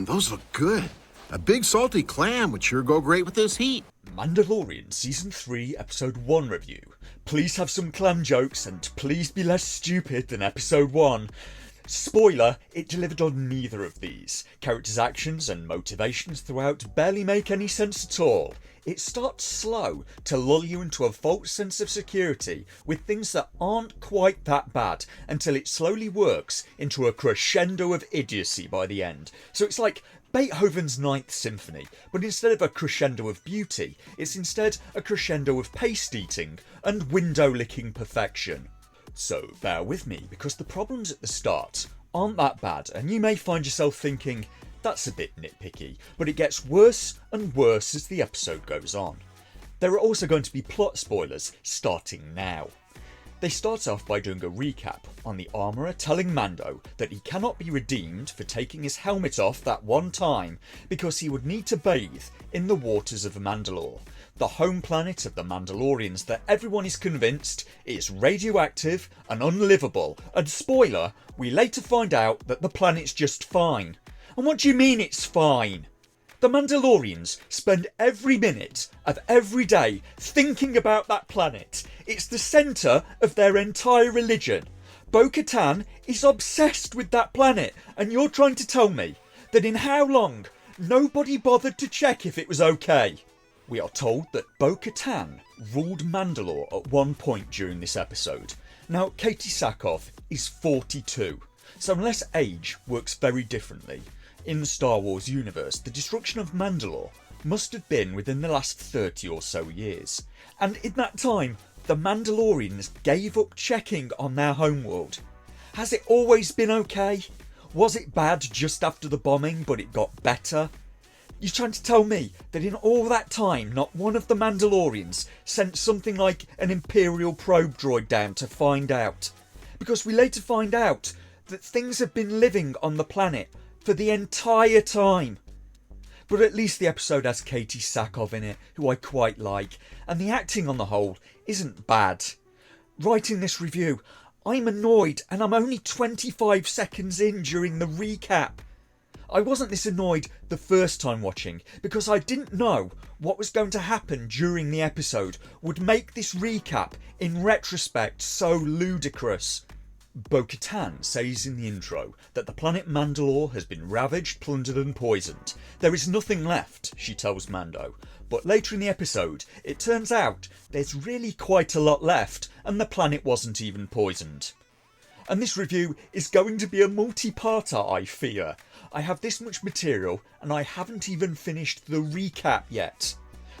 those look good. A big salty clam would sure go great with this heat. Mandalorian Season 3 Episode 1 review. Please have some clam jokes and please be less stupid than Episode 1. Spoiler, it delivered on neither of these. Characters' actions and motivations throughout barely make any sense at all. It starts slow to lull you into a false sense of security with things that aren't quite that bad until it slowly works into a crescendo of idiocy by the end. So it's like Beethoven's Ninth Symphony, but instead of a crescendo of beauty, it's instead a crescendo of paste eating and window licking perfection. So bear with me, because the problems at the start aren't that bad, and you may find yourself thinking, that's a bit nitpicky, but it gets worse and worse as the episode goes on. There are also going to be plot spoilers starting now. They start off by doing a recap on the armourer telling Mando that he cannot be redeemed for taking his helmet off that one time because he would need to bathe in the waters of Mandalore, the home planet of the Mandalorians that everyone is convinced is radioactive and unlivable, and spoiler, we later find out that the planet's just fine. And what do you mean it's fine? The Mandalorians spend every minute of every day thinking about that planet. It's the centre of their entire religion. Bo-Katan is obsessed with that planet, and you're trying to tell me that in how long nobody bothered to check if it was okay? We are told that Bo-Katan ruled Mandalore at one point during this episode. Now, Katie Sackhoff is 42, so unless age works very differently, in the Star Wars universe, the destruction of Mandalore must have been within the last 30 or so years. And in that time, the Mandalorians gave up checking on their homeworld. Has it always been okay? Was it bad just after the bombing, but it got better? You're trying to tell me that in all that time, not one of the Mandalorians sent something like an Imperial probe droid down to find out? Because we later find out that things have been living on the planet for the entire time. But at least the episode has Katie Sackhoff in it, who I quite like, and the acting on the whole isn't bad. Writing this review, I'm annoyed, and I'm only 25 seconds in during the recap. I wasn't this annoyed the first time watching, because I didn't know what was going to happen during the episode would make this recap, in retrospect, so ludicrous. Bo-Katan says in the intro that the planet Mandalore has been ravaged, plundered and poisoned. There is nothing left, she tells Mando. But later in the episode, it turns out there's really quite a lot left and the planet wasn't even poisoned. And this review is going to be a multi-parter, I fear. I have this much material and I haven't even finished the recap yet.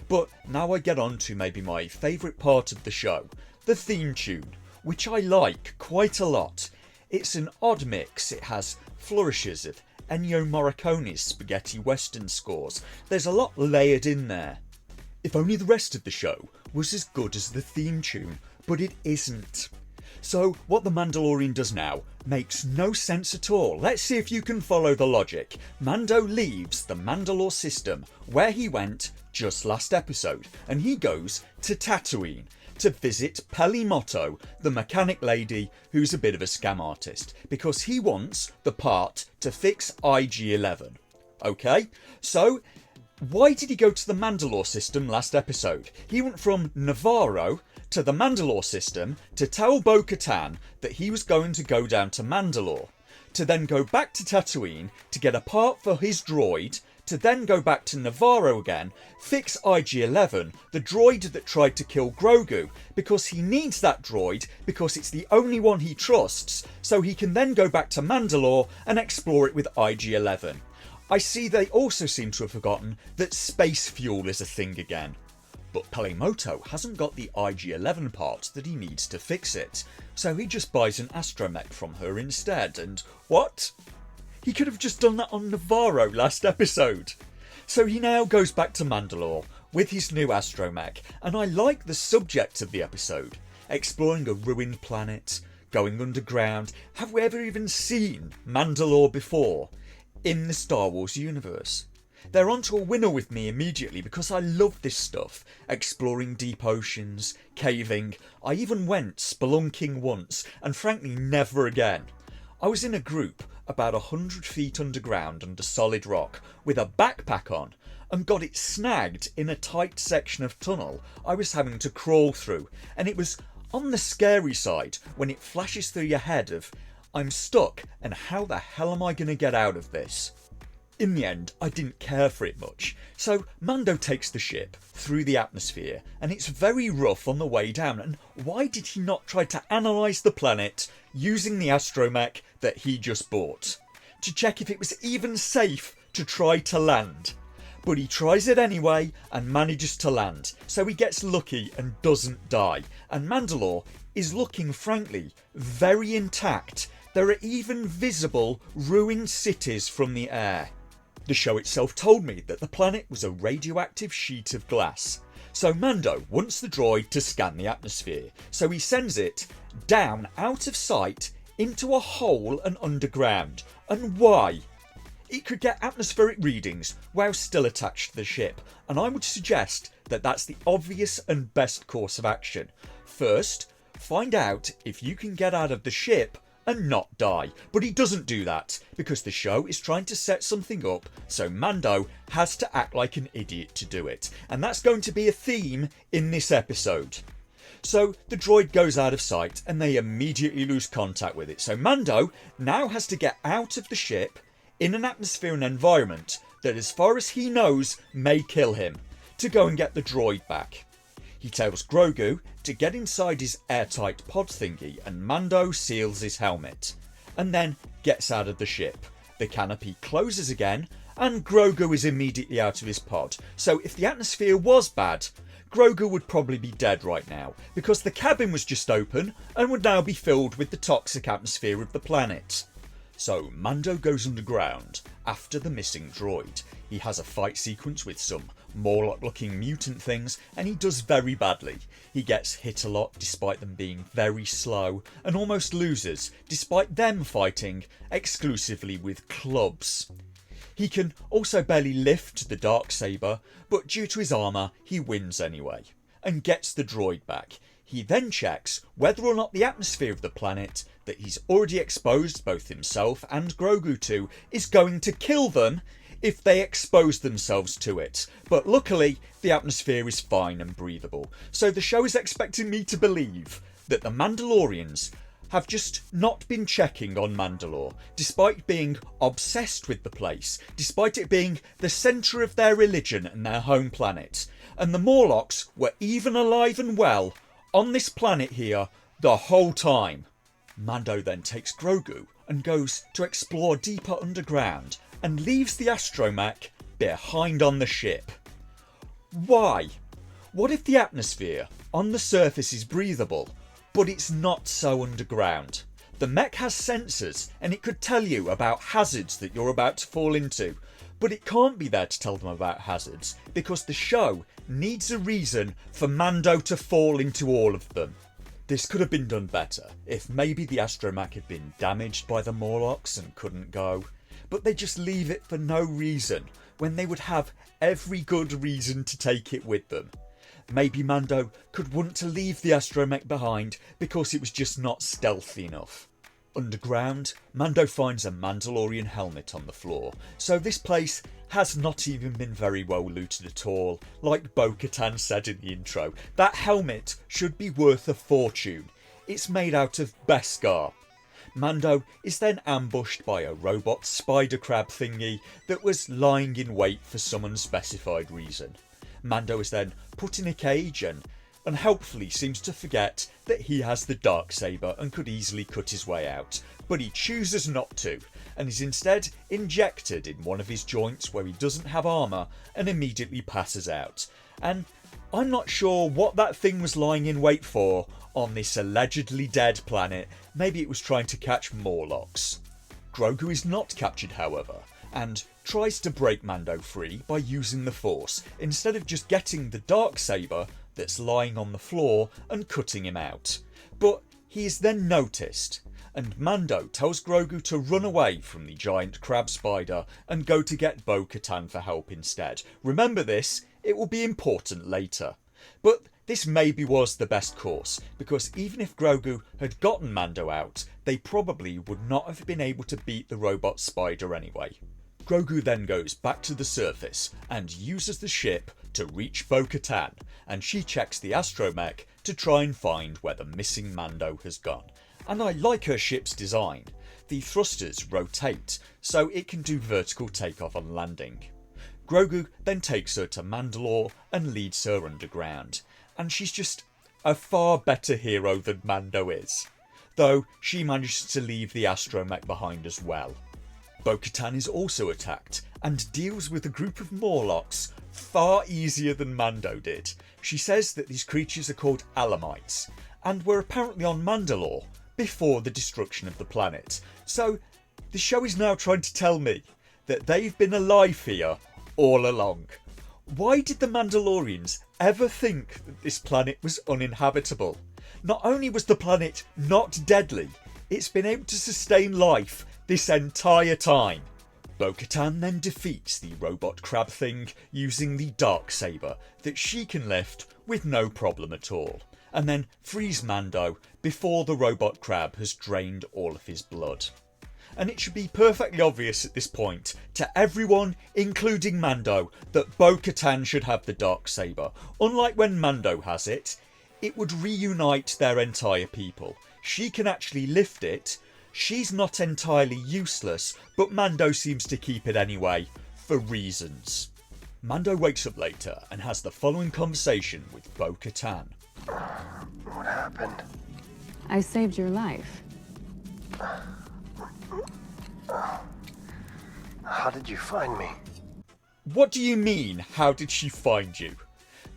But now I get on to maybe my favourite part of the show, the theme tune, which I like quite a lot. It's an odd mix. It has flourishes of Ennio Morricone's spaghetti western scores. There's a lot layered in there. If only the rest of the show was as good as the theme tune, but it isn't. So what the Mandalorian does now makes no sense at all. Let's see if you can follow the logic. Mando leaves the Mandalore system where he went just last episode, and he goes to Tatooine to visit Peli Motto, the mechanic lady who's a bit of a scam artist, because he wants the part to fix IG-11. Okay, so why did he go to the Mandalore system last episode? He went from Navarro to the Mandalore system to tell Bo-Katan that he was going to go down to Mandalore, to then go back to Tatooine to get a part for his droid, to then go back to Navarro again, fix IG-11, the droid that tried to kill Grogu, because he needs that droid because it's the only one he trusts, so he can then go back to Mandalore and explore it with IG-11. I see they also seem to have forgotten that space fuel is a thing again. But Peli Motto hasn't got the IG-11 part that he needs to fix it, so he just buys an astromech from her instead, and what? He could have just done that on Navarro last episode. So he now goes back to Mandalore with his new astromech, and I like the subject of the episode. Exploring a ruined planet, going underground. Have we ever even seen Mandalore before in the Star Wars universe? They're onto a winner with me immediately because I love this stuff. Exploring deep oceans, caving. I even went spelunking once, and frankly never again. I was in a group about 100 feet underground under solid rock with a backpack on and got it snagged in a tight section of tunnel I was having to crawl through, and it was on the scary side when it flashes through your head of I'm stuck and how the hell am I going to get out of this? In the end, I didn't care for it much, so Mando takes the ship through the atmosphere and it's very rough on the way down, and why did he not try to analyse the planet using the astromech that he just bought to check if it was even safe to try to land? But he tries it anyway and manages to land, so he gets lucky and doesn't die, and Mandalore is looking frankly very intact. There are even visible ruined cities from the air. The show itself told me that the planet was a radioactive sheet of glass. So Mando wants the droid to scan the atmosphere, so he sends it down out of sight into a hole and underground. And why? It could get atmospheric readings while still attached to the ship, and I would suggest that that's the obvious and best course of action. First, find out if you can get out of the ship and not die. But he doesn't do that because the show is trying to set something up, so Mando has to act like an idiot to do it, and that's going to be a theme in this episode. So the droid goes out of sight and they immediately lose contact with it, so Mando now has to get out of the ship in an atmosphere and environment that, as far as he knows, may kill him, to go and get the droid back. He tells Grogu to get inside his airtight pod thingy, and Mando seals his helmet and then gets out of the ship. The canopy closes again and Grogu is immediately out of his pod. So if the atmosphere was bad, Grogu would probably be dead right now because the cabin was just open and would now be filled with the toxic atmosphere of the planet. So Mando goes underground after the missing droid. He has a fight sequence with some Morlock looking mutant things and he does very badly. He gets hit a lot despite them being very slow and almost loses despite them fighting exclusively with clubs. He can also barely lift the Darksaber, but due to his armour he wins anyway and gets the droid back. He then checks whether or not the atmosphere of the planet that he's already exposed both himself and Grogu to is going to kill them if they expose themselves to it. But luckily the atmosphere is fine and breathable, so the show is expecting me to believe that the Mandalorians have just not been checking on Mandalore, despite being obsessed with the place, despite it being the centre of their religion and their home planet, and the Morlocks were even alive and well on this planet here the whole time. Mando then takes Grogu and goes to explore deeper underground and leaves the astromech behind on the ship. Why? What if the atmosphere on the surface is breathable, but it's not so underground? The mech has sensors and it could tell you about hazards that you're about to fall into, but it can't be there to tell them about hazards because the show needs a reason for Mando to fall into all of them. This could have been done better if maybe the astromech had been damaged by the Morlocks and couldn't go, but they just leave it for no reason when they would have every good reason to take it with them. Maybe Mando could want to leave the astromech behind because it was just not stealthy enough. Underground, Mando finds a Mandalorian helmet on the floor, so this place has not even been very well looted at all. Like Bo-Katan said in the intro, that helmet should be worth a fortune. It's made out of Beskar. Mando is then ambushed by a robot spider crab thingy that was lying in wait for some unspecified reason. Mando is then put in a cage and unhelpfully seems to forget that he has the Darksaber and could easily cut his way out, but he chooses not to and is instead injected in one of his joints where he doesn't have armour and immediately passes out. And I'm not sure what that thing was lying in wait for on this allegedly dead planet. Maybe it was trying to catch Morlocks. Grogu is not captured, however, and tries to break Mando free by using the Force instead of just getting the Darksaber that's lying on the floor and cutting him out. But he is then noticed, and Mando tells Grogu to run away from the giant crab spider and go to get Bo-Katan for help instead. Remember this, it will be important later. But this maybe was the best course, because even if Grogu had gotten Mando out, they probably would not have been able to beat the robot spider anyway. Grogu then goes back to the surface and uses the ship to reach Bo-Katan, and she checks the astromech to try and find where the missing Mando has gone. And I like her ship's design. The thrusters rotate, so it can do vertical takeoff and landing. Grogu then takes her to Mandalore and leads her underground, and she's just a far better hero than Mando is, though she manages to leave the astromech behind as well. Bo-Katan is also attacked and deals with a group of Morlocks far easier than Mando did. She says that these creatures are called Alamites and were apparently on Mandalore before the destruction of the planet. So the show is now trying to tell me that they've been alive here all along. Why did the Mandalorians ever think that this planet was uninhabitable? Not only was the planet not deadly, it's been able to sustain life this entire time. Bo-Katan then defeats the robot crab thing using the Darksaber that she can lift with no problem at all, and then frees Mando before the robot crab has drained all of his blood. And it should be perfectly obvious at this point to everyone, including Mando, that Bo-Katan should have the Darksaber. Unlike when Mando has it, it would reunite their entire people. She can actually lift it. She's not entirely useless, but Mando seems to keep it anyway, for reasons. Mando wakes up later and has the following conversation with Bo-Katan. What happened? I saved your life. How did you find me? What do you mean, how did she find you?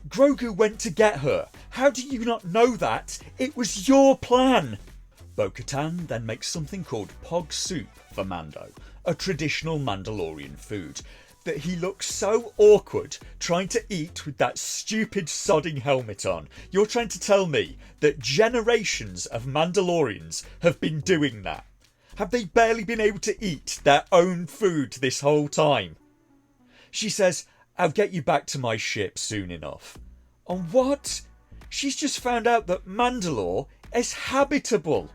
Grogu went to get her. How do you not know that? It was your plan. Bo-Katan then makes something called Pog Soup for Mando, a traditional Mandalorian food that he looks so awkward trying to eat with that stupid sodding helmet on. You're trying to tell me that generations of Mandalorians have been doing that? Have they barely been able to eat their own food this whole time? She says, I'll get you back to my ship soon enough. On what? She's just found out that Mandalore is habitable.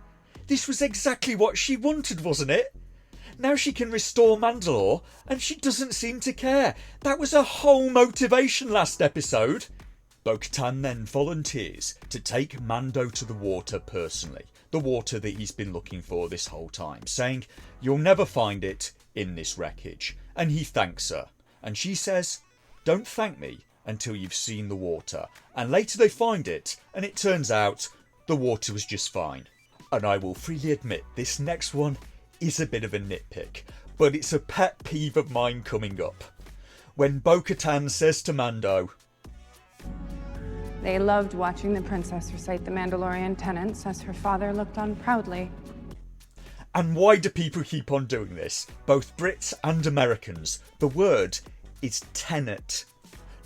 This was exactly what she wanted, wasn't it? Now she can restore Mandalore and she doesn't seem to care. That was her whole motivation last episode. Bo-Katan then volunteers to take Mando to the water personally. The water that he's been looking for this whole time, saying, you'll never find it in this wreckage. And he thanks her. And she says, don't thank me until you've seen the water. And later they find it, and it turns out the water was just fine. And I will freely admit this next one is a bit of a nitpick, but it's a pet peeve of mine coming up. When Bo-Katan says to Mando, They loved watching the princess recite the Mandalorian tenets as her father looked on proudly. and why do people keep on doing this? Both Brits and Americans. The word is tenant,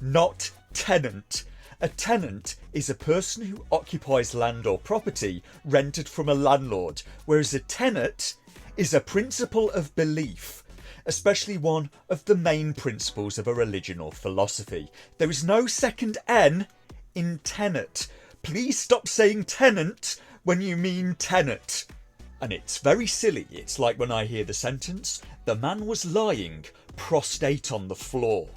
not tenant. A tenant is a person who occupies land or property rented from a landlord, whereas a tenet is a principle of belief, especially one of the main principles of a religion or philosophy. There is no second N in tenet. Please stop saying tenant when you mean tenet. And it's very silly. It's like when I hear the sentence, the man was lying prostrate on the floor.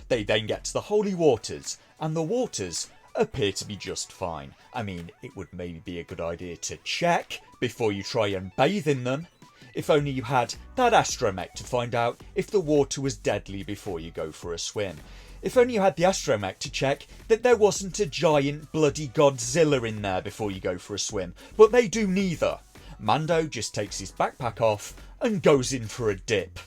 They then get to the holy waters, and the waters appear to be just fine. I mean, it would maybe be a good idea to check before you try and bathe in them. If only you had that astromech to find out if the water was deadly before you go for a swim. If only you had the astromech to check that there wasn't a giant bloody Godzilla in there before you go for a swim. But they do neither. Mando just takes his backpack off and goes in for a dip.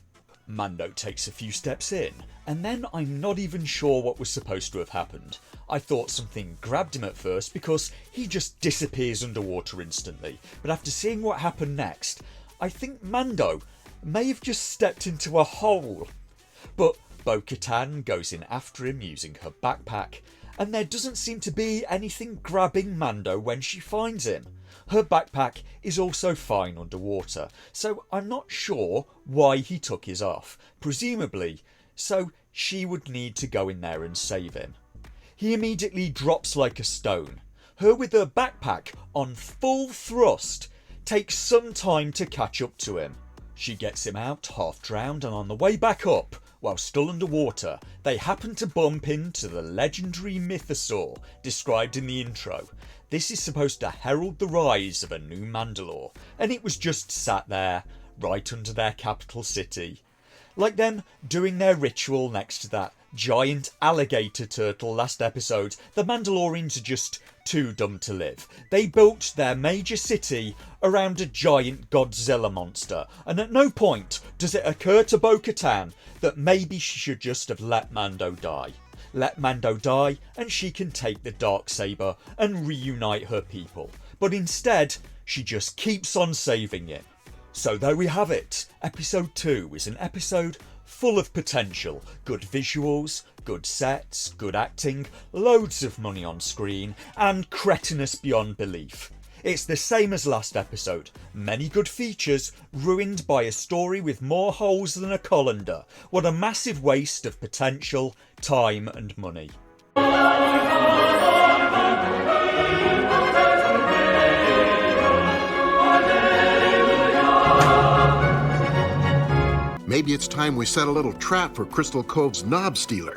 Mando takes a few steps in, and then I'm not even sure what was supposed to have happened. I thought something grabbed him at first because he just disappears underwater instantly, but after seeing what happened next, I think Mando may have just stepped into a hole. But Bo-Katan goes in after him using her backpack, and there doesn't seem to be anything grabbing Mando when she finds him. Her backpack is also fine underwater, so I'm not sure why he took his off. Presumably, so she would need to go in there and save him. he immediately drops like a stone. Her with her backpack on full thrust takes some time to catch up to him. She gets him out half drowned, and on the way back up, while still underwater, they happen to bump into the legendary mythosaur described in the intro. This is supposed to herald the rise of a new Mandalore, and it was just sat there, right under their capital city. Like them doing their ritual next to that giant alligator turtle last episode, the Mandalorians are just too dumb to live. They built their major city around a giant Godzilla monster, and at no point does it occur to Bo-Katan that maybe she should just have let Mando die. Let Mando die and she can take the Darksaber and reunite her people. But instead, she just keeps on saving him. So there we have it. Episode 2 is an episode full of potential. Good visuals, good sets, good acting, loads of money on screen, and cretinous beyond belief. It's the same as last episode. Many good features, ruined by a story with more holes than a colander. What a massive waste of potential, time and money. Maybe it's time we set a little trap for Crystal Cove's knob stealer.